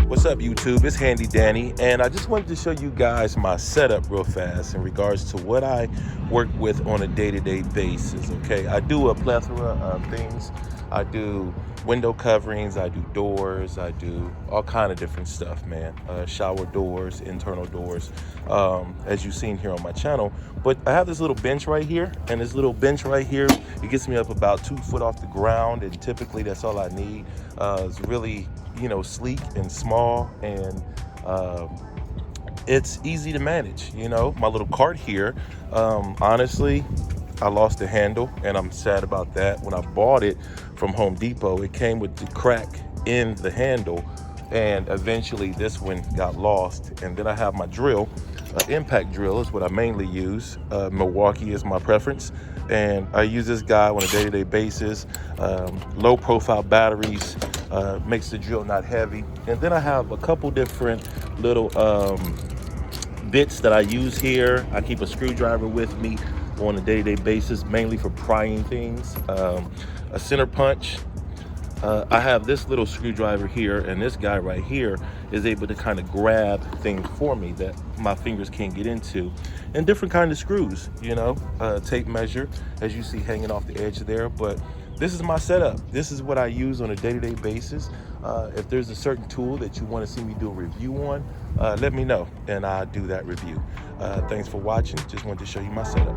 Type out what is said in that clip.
What's up, YouTube? It's Handy Danny, and I just wanted to show you guys my setup real fast in regards to what I work with on a day-to-day basis. Okay, I do a plethora of things. I do window coverings, I do doors, I do all kind of different stuff, man. Shower doors, internal doors, as you've seen here on my channel. But I have this little bench right here, and this little bench right here, it gets me up about 2 foot off the ground, and typically that's all I need. It's really, sleek and small, and it's easy to manage. My little cart here, honestly, I lost the handle, and I'm sad about that. When I bought it from Home Depot, it came with the crack in the handle, and eventually this one got lost. And then I have my drill, impact drill is what I mainly use. Milwaukee is my preference, and I use this guy on a day-to-day basis. Low profile batteries, makes the drill not heavy. And then I have a couple different little bits that I use here. I keep a screwdriver with me on a day-to-day basis, mainly for prying things. A center punch. I have this little screwdriver here, and this guy right here is able to kind of grab things for me that my fingers can't get into. And different kind of screws, tape measure, as you see hanging off the edge there. But this is my setup. This is what I use on a day-to-day basis. If there's a certain tool that you want to see me do a review on, let me know, and I'll do that review. Thanks for watching. Just wanted to show you my setup.